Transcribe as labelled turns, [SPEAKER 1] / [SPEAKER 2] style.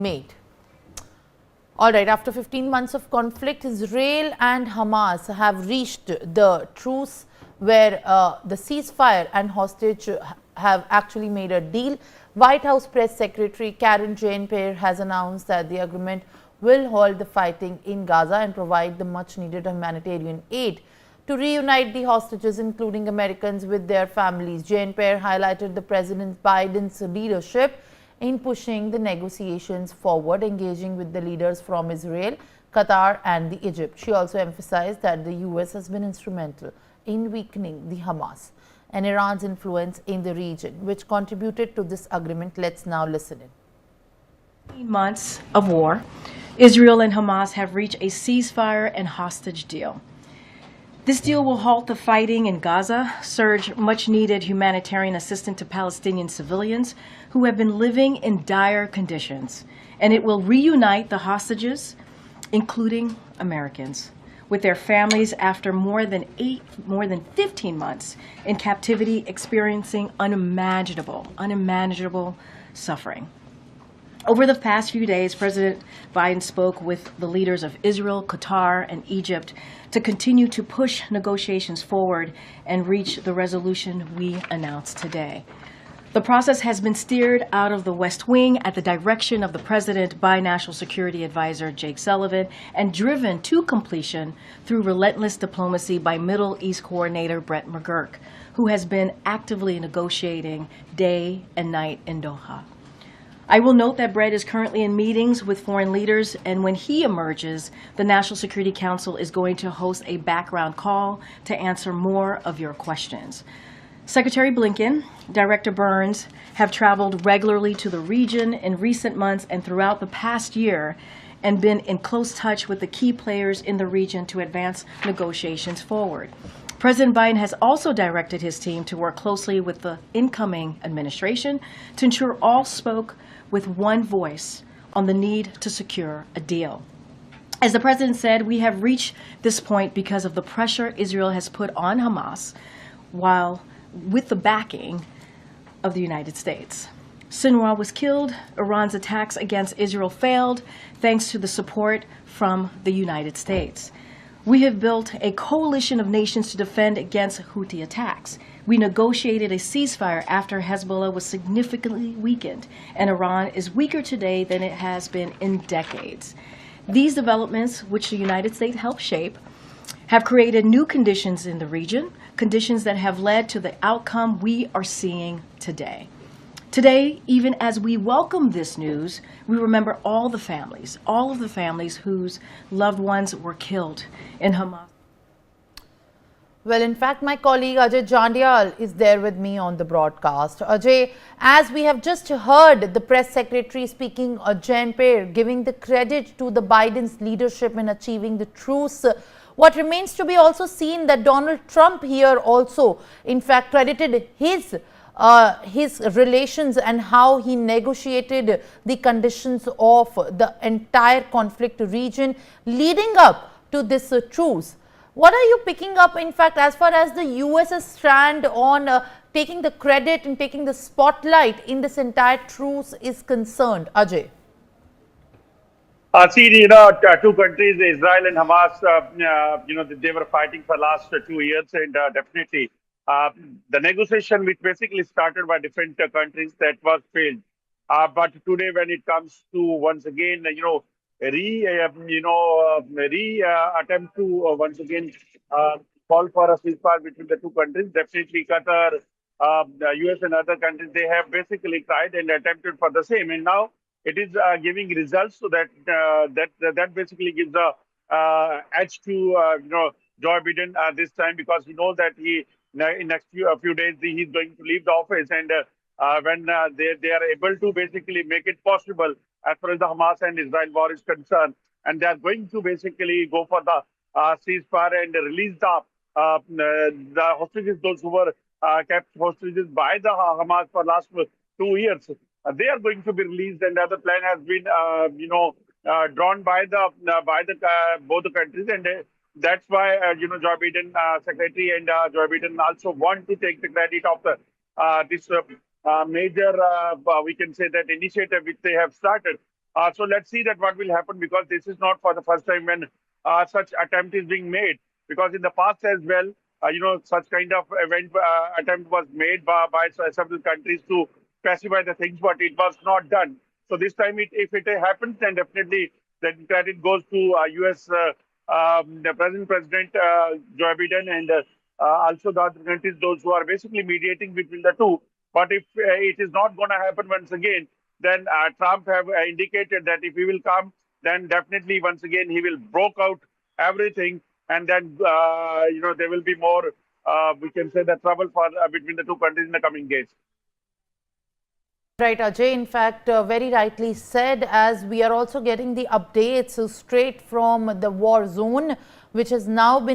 [SPEAKER 1] made. All right, after 15 months of conflict, Israel and Hamas have reached the truce where the ceasefire and hostage have actually made a deal. White House Press Secretary Karine Jean-Pierre has announced that the agreement will halt the fighting in Gaza and provide the much needed humanitarian aid to reunite the hostages, including Americans, with their families. Jean-Pierre highlighted the President Biden's leadership in pushing the negotiations forward, engaging with the leaders from Israel, Qatar and Egypt. She also emphasized that the US has been instrumental in weakening the Hamas and Iran's influence in the region, which contributed to this agreement. Let's now listen in.
[SPEAKER 2] 15 months of war, Israel and Hamas have reached a ceasefire and hostage deal. This deal will halt the fighting in Gaza, surge much-needed humanitarian assistance to Palestinian civilians who have been living in dire conditions, and it will reunite the hostages, including Americans, with their families after more than 15 months in captivity, experiencing unimaginable suffering. Over the past few days, President Biden spoke with the leaders of Israel, Qatar, and Egypt to continue to push negotiations forward and reach the resolution we announced today. The process has been steered out of the West Wing at the direction of the President by National Security Advisor Jake Sullivan and driven to completion through relentless diplomacy by Middle East Coordinator Brett McGurk, who has been actively negotiating day and night in Doha. I will note that Brett is currently in meetings with foreign leaders, and when he emerges, the National Security Council is going to host a background call to answer more of your questions. Secretary Blinken, Director Burns have traveled regularly to the region in recent months and throughout the past year and been in close touch with the key players in the region to advance negotiations forward. President Biden has also directed his team to work closely with the incoming administration to ensure all spoke with one voice on the need to secure a deal. As the president said, we have reached this point because of the pressure Israel has put on Hamas, while with the backing of the United States. Sinwar was killed. Iran's attacks against Israel failed thanks to the support from the United States. We have built a coalition of nations to defend against Houthi attacks. We negotiated a ceasefire after Hezbollah was significantly weakened, and Iran is weaker today than it has been in decades. These developments, which the United States helped shape, have created new conditions in the region, conditions that have led to the outcome we are seeing today. Today, even as we welcome this news, we remember all of the families whose loved ones were killed in Hamas.
[SPEAKER 1] Well, in fact, my colleague Ajay Jandial is there with me on the broadcast. Ajay, as we have just heard the press secretary speaking, Jean-Pierre, giving the credit to the Biden's leadership in achieving the truce, what remains to be also seen that Donald Trump here also, in fact, credited his relations and how he negotiated the conditions of the entire conflict region leading up to this truce. What are you picking up, in fact, as far as the US's stand on taking the credit and taking the spotlight in this entire truce is concerned, Ajay?
[SPEAKER 3] See, two countries, Israel and Hamas, they were fighting for the last 2 years, and definitely the negotiation, which basically started by different countries, that was failed. But today, when it comes to once again, attempt to once again call for a ceasefire between the two countries, definitely Qatar, the US and other countries, they have basically tried and attempted for the same, and now it is giving results, so that basically gives a edge to Joe Biden this time, because he knows that he in next few days he's going to leave the office, and when they are able to basically make it possible as far as the Hamas and Israel war is concerned, and they are going to basically go for the ceasefire and release the hostages, those who were kept hostages by the Hamas for last 2 years. They are going to be released, and the other plan has been, drawn by both the countries, and that's why Joe Biden secretary and Joe Biden also want to take the credit of this major, we can say that initiative which they have started. So let's see that what will happen, because this is not for the first time when such attempt is being made. Because in the past as well, such kind of attempt was made by several countries to pacify the things, but it was not done. So this time, if it happens, then definitely then credit goes to U.S. The present President Joe Biden, and also the other countries, those who are basically mediating between the two. But if it is not going to happen once again, then Trump have indicated that if he will come, then definitely once again he will broke out everything, and then there will be more, we can say, the trouble for between the two countries in the coming days.
[SPEAKER 1] Right, Ajay, in fact, very rightly said, as we are also getting the updates straight from the war zone, which has now been